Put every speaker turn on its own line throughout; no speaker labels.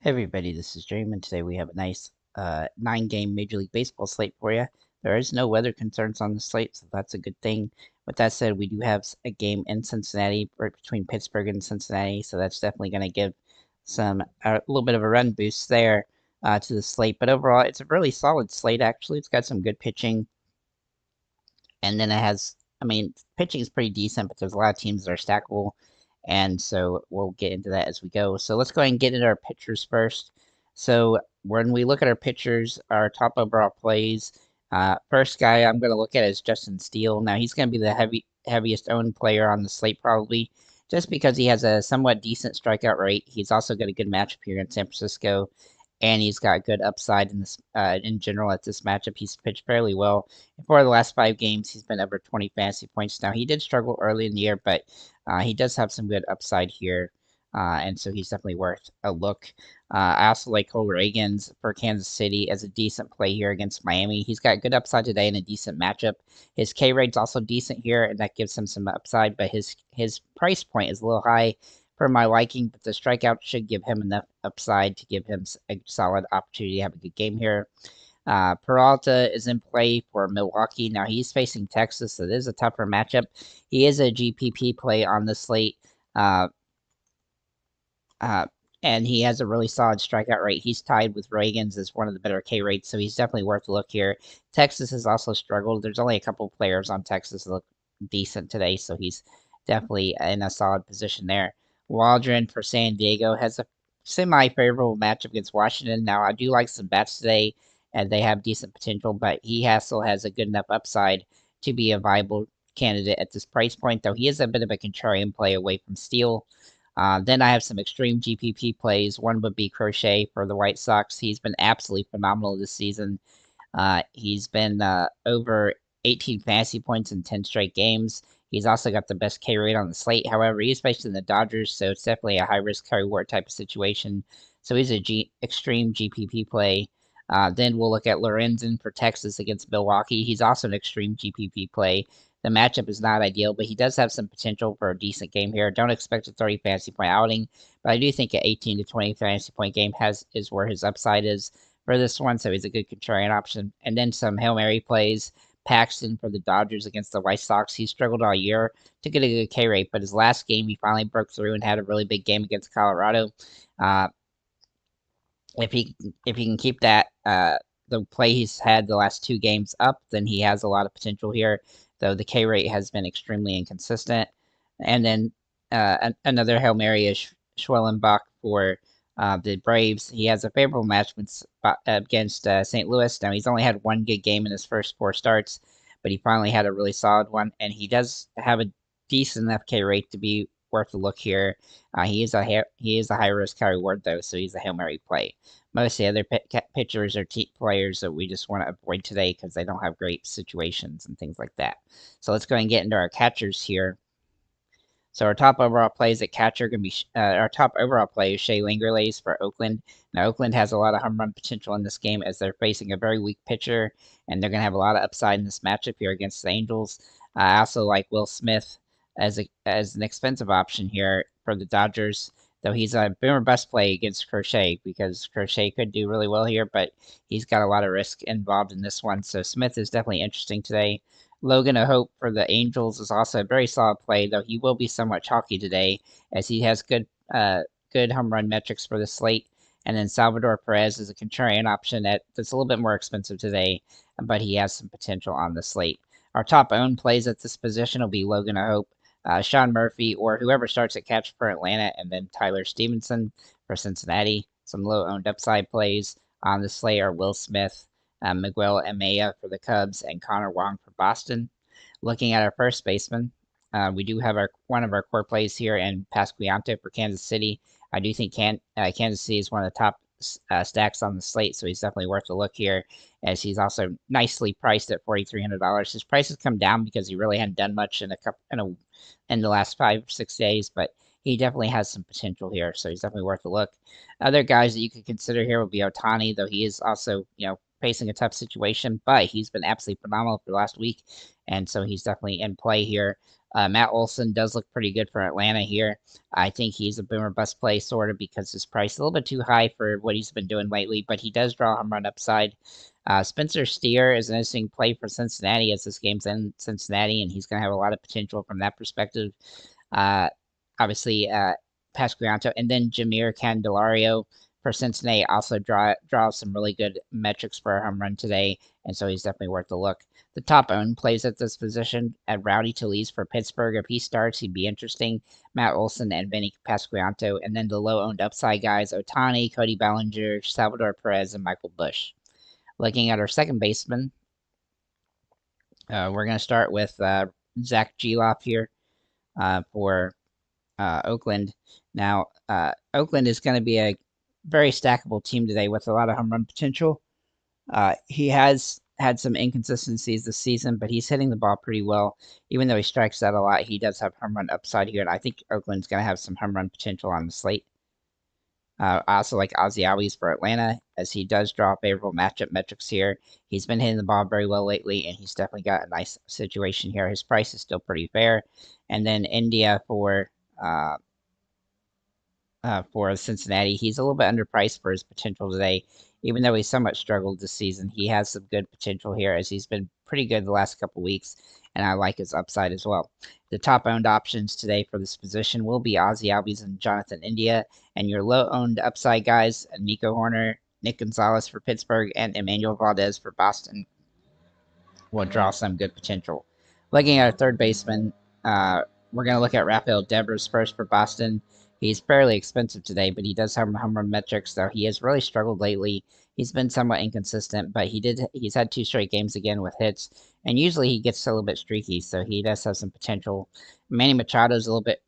Hey everybody, this is James, and today we have a nice 9-game Major League Baseball slate for you. There is no weather concerns on the slate, so that's a good thing. With that said, we do have a game in Cincinnati, right between Pittsburgh and Cincinnati, so that's definitely going to give a little bit of a run boost there to the slate. But overall, it's a really solid slate, actually. It's got some good pitching, and then pitching is pretty decent, but there's a lot of teams that are stackable, and so we'll get into that as we go. So let's go ahead and get into our pitchers first. So when we look at our pitchers, our top overall plays, first guy I'm going to look at is Justin Steele. Now he's going to be the heaviest owned player on the slate probably, just because he has a somewhat decent strikeout rate. He's also got a good matchup here in San Francisco, and he's got good upside in this in general at this matchup. He's pitched fairly well. For the last 5 games, he's been over 20 fantasy points. Now, he did struggle early in the year, but he does have some good upside here, and so he's definitely worth a look. I also like Cole Reagans for Kansas City as a decent play here against Miami. He's got good upside today in a decent matchup. His K rate's also decent here, and that gives him some upside, but his price point is a little high for my liking, but the strikeout should give him enough upside to give him a solid opportunity to have a good game here. Peralta is in play for Milwaukee. Now he's facing Texas, so it is a tougher matchup. He is a GPP play on the slate, uh, uh, and he has a really solid strikeout rate. He's tied with Reagan's as one of the better K rates, so he's definitely worth a look here. Texas has also struggled. There's only a couple players on Texas that look decent today, so he's definitely in a solid position there. Waldron for San Diego has a semi-favorable matchup against Washington. Now, I do like some bats today, and they have decent potential, but still has a good enough upside to be a viable candidate at this price point, though he is a bit of a contrarian play away from Steele. Then I have some extreme GPP plays. One would be Crochet for the White Sox. He's been absolutely phenomenal this season. He's been over 18 fantasy points in 10 straight games. He's also got the best K rate on the slate. However, he's facing the Dodgers, so it's definitely a high risk, high reward type of situation. So he's a extreme GPP play. Then we'll look at Lorenzen for Texas against Milwaukee. He's also an extreme GPP play. The matchup is not ideal, but he does have some potential for a decent game here. Don't expect a 30 fantasy point outing, but I do think an 18 to 20 fantasy point game is where his upside is for this one, so he's a good contrarian option. And then some Hail Mary plays. Paxton for the Dodgers against the White Sox. He struggled all year to get a good K rate, but his last game he finally broke through and had a really big game against Colorado. Uh, if he can keep that the play he's had the last 2 games up, then he has a lot of potential here. Though the K rate has been extremely inconsistent. And then another Hail Mary is Schwellenbach for the Braves. He has a favorable match against St. Louis. Now he's only had one good game in his first 4 starts, but he finally had a really solid one, and he does have a decent enough K rate to be worth a look here. He is a high risk, high reward though, so he's a Hail Mary play. Most of the other pitchers are players that we just want to avoid today because they don't have great situations and things like that. So let's go ahead and get into our catchers here. So our top overall plays at catcher are going to be our top overall play is Shea Langerlays for Oakland. Now Oakland has a lot of home run potential in this game as they're facing a very weak pitcher, and they're going to have a lot of upside in this matchup here against the Angels. I also like Will Smith as an expensive option here for the Dodgers, though he's a boomer bust play against Crochet because Crochet could do really well here, but he's got a lot of risk involved in this one. So Smith is definitely interesting today. Logan O'Hoppe for the Angels is also a very solid play, though he will be somewhat chalky today as he has good home run metrics for the slate. And then Salvador Perez is a contrarian option that's a little bit more expensive today, but he has some potential on the slate. Our top owned plays at this position will be Logan O'Hoppe, Sean Murphy, or whoever starts at catch for Atlanta, and then Tyler Stevenson for Cincinnati. Some low owned upside plays on the slate are Will Smith, Miguel Amaya for the Cubs, and Connor Wong for Boston. Looking at our first baseman, we do have one of our core plays here in Pasquantino for Kansas City. I do think Kansas City is one of the top stacks on the slate, so he's definitely worth a look here, as he's also nicely priced at $4,300. His price has come down because he really hadn't done much in the last 5-6 days, but he definitely has some potential here, so he's definitely worth a look. Other guys that you could consider here would be Ohtani, though he is also facing a tough situation, but he's been absolutely phenomenal for the last week, and so he's definitely in play here. Matt Olson does look pretty good for Atlanta here. I think he's a boomer bust play sort of because his price is a little bit too high for what he's been doing lately, but he does draw home run upside. Spencer Steer is an interesting play for Cincinnati as this game's in Cincinnati, and he's going to have a lot of potential from that perspective. Uh, obviously, Pasquanto, and then Jameer Candelario for Cincinnati also draws some really good metrics for a home run today, and so he's definitely worth a look. The top owned plays at this position at Rowdy Talese for Pittsburgh. If he starts, he'd be interesting. Matt Olson and Vinny Pasquanto, and then the low owned upside guys: Otani, Cody Bellinger, Salvador Perez, and Michael Busch. Looking at our second baseman, we're going to start with Zach Geloff here for Oakland. Now, Oakland is going to be a very stackable team today with a lot of home run potential. He has had some inconsistencies this season, but he's hitting the ball pretty well. Even though he strikes out a lot, he does have home run upside here, and I think Oakland's going to have some home run potential on the slate. I also like Ozzie Albies for Atlanta, as he does draw favorable matchup metrics here. He's been hitting the ball very well lately, and he's definitely got a nice situation here. His price is still pretty fair. And then India for Cincinnati. He's a little bit underpriced for his potential today. Even though he's somewhat struggled this season, he has some good potential here as he's been pretty good the last couple weeks, and I like his upside as well. The top owned options today for this position will be Ozzie Albies and Jonathan India, and your low owned upside guys, Nico Horner, Nick Gonzalez for Pittsburgh, and Emmanuel Valdez for Boston will draw some good potential. Looking at our third baseman, we're going to look at Rafael Devers first for Boston. He's fairly expensive today, but he does have home run metrics, though he has really struggled lately. He's been somewhat inconsistent, but he's had 2 straight games again with hits, and usually he gets a little bit streaky, so he does have some potential. Manny Machado's a little bit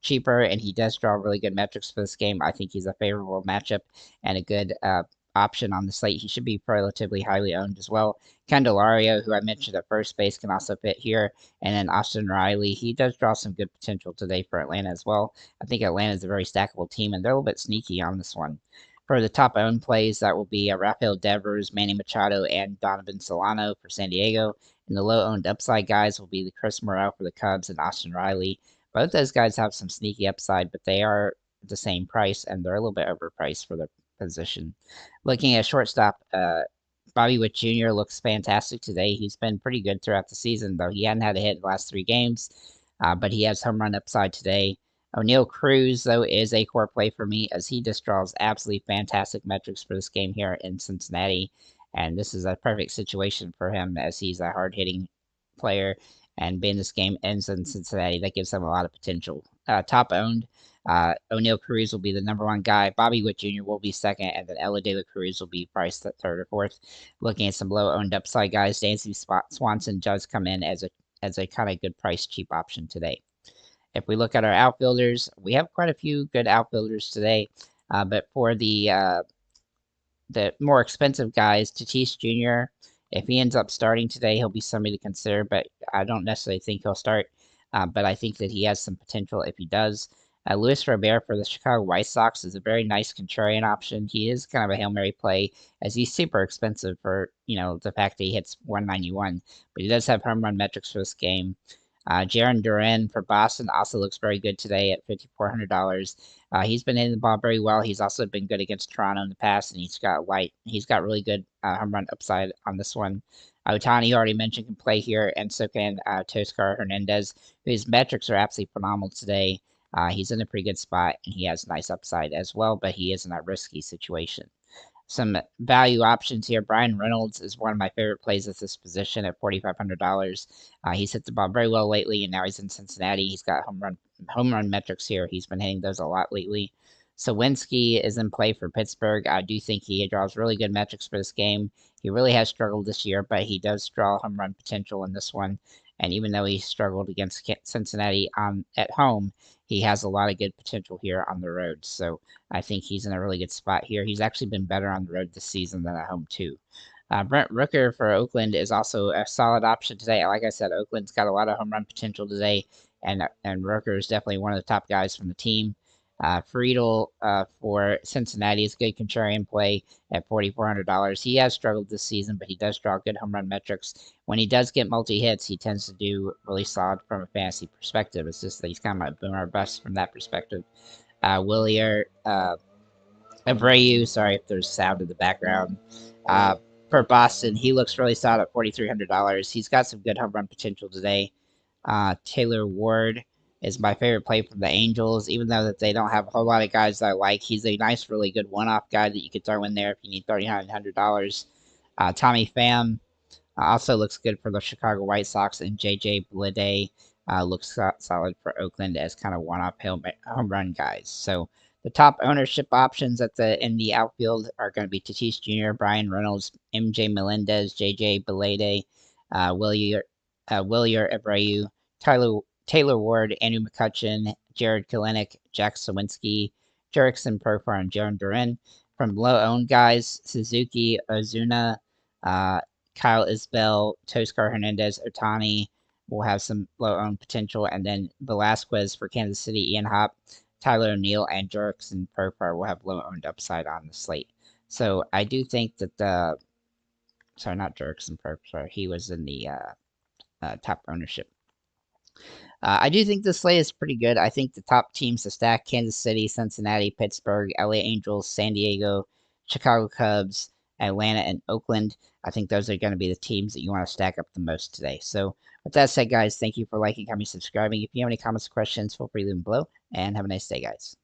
cheaper, and he does draw really good metrics for this game. I think he's a favorable matchup and a good option on the slate. He should be relatively highly owned as well. Candelario, who I mentioned at first base, can also fit here. And then Austin Riley, he does draw some good potential today for Atlanta as well. I think Atlanta is a very stackable team, and they're a little bit sneaky on this one. For the top owned plays, that will be Rafael Devers, Manny Machado, and Donovan Solano for San Diego. And the low owned upside guys will be the Chris Morel for the Cubs and Austin Riley. Both those guys have some sneaky upside, but they are the same price, and they're a little bit overpriced for their position. Looking at shortstop, Bobby Witt Jr. looks fantastic today. He's been pretty good throughout the season, though he hadn't had a hit in the last 3 games, but he has home run upside today. O'Neal Cruz, though, is a core play for me as he just draws absolutely fantastic metrics for this game here in Cincinnati, and this is a perfect situation for him as he's a hard-hitting player, and being this game ends in Cincinnati, that gives him a lot of potential. Top owned, O'Neal Cruz will be the #1 guy. Bobby Witt Jr. will be second, and then Ella De La Cruz will be priced at third or fourth. Looking at some low-owned upside guys, Dansby Swanson does come in as a kind of good price, cheap option today. If we look at our outfielders, we have quite a few good outfielders today, but for the more expensive guys, Tatis Jr., if he ends up starting today, he'll be somebody to consider, but I don't necessarily think he'll start. But I think that he has some potential if he does. Luis Robert for the Chicago White Sox is a very nice contrarian option. He is kind of a Hail Mary play as he's super expensive for, the fact that he hits 191, but he does have home run metrics for this game. Jarren Duran for Boston also looks very good today at $5,400. He's been hitting the ball very well. He's also been good against Toronto in the past, and he's got really good home run upside on this one. Otani, already mentioned, can play here, and so can Toscar Hernandez, whose metrics are absolutely phenomenal today. He's in a pretty good spot, and he has nice upside as well, but he is in a risky situation. Some value options here. Brian Reynolds is one of my favorite plays at this position at $4,500. He's hit the ball very well lately, and now he's in Cincinnati. He's got home run metrics here. He's been hitting those a lot lately. Sawinski is in play for Pittsburgh. I do think he draws really good metrics for this game. He really has struggled this year, but he does draw home run potential in this one. And even though he struggled against Cincinnati at home, he has a lot of good potential here on the road. So I think he's in a really good spot here. He's actually been better on the road this season than at home, too. Brent Rooker for Oakland is also a solid option today. Like I said, Oakland's got a lot of home run potential today, and Rooker is definitely one of the top guys from the team. Friedel for Cincinnati is good contrarian play at $4,400. He has struggled this season, but he does draw good home run metrics. When he does get multi hits, he tends to do really solid from a fantasy perspective. It's just that he's kind of a boomer bust from that perspective. Willier Abreu, sorry if there's sound in the background. Uh, for Boston, he looks really solid at $4,300. He's got some good home run potential today. Taylor Ward is my favorite play from the Angels, even though that they don't have a whole lot of guys that I like. He's a nice, really good one-off guy that you could throw in there if you need $3,900. Tommy Pham also looks good for the Chicago White Sox, and JJ Bleday looks solid for Oakland as kind of one-off home run guys. So the top ownership options in the outfield are going to be Tatis Jr., Brian Reynolds, MJ Melendez, JJ Belede, Willier Abreu, Taylor Ward, Andrew McCutchen, Jared Kalenic, Jack Sawinski, Jerickson Profar, and Jaron Duran. From low-owned guys, Suzuki, Ozuna, uh, Kyle Isbell, Toscar Hernandez, Otani will have some low-owned potential, and then Velasquez for Kansas City, Ian Happ, Tyler O'Neill, and Jerickson Profar will have low-owned upside on the slate. So I do think that sorry, not Jerickson Profar, he was in the top ownership. I do think this slate is pretty good. I think the top teams to stack: Kansas City, Cincinnati, Pittsburgh, LA Angels, San Diego, Chicago Cubs, Atlanta, and Oakland. I think those are going to be the teams that you want to stack up the most today. So, with that said, guys, thank you for liking, commenting, subscribing. If you have any comments or questions, feel free to leave them below, and have a nice day, guys.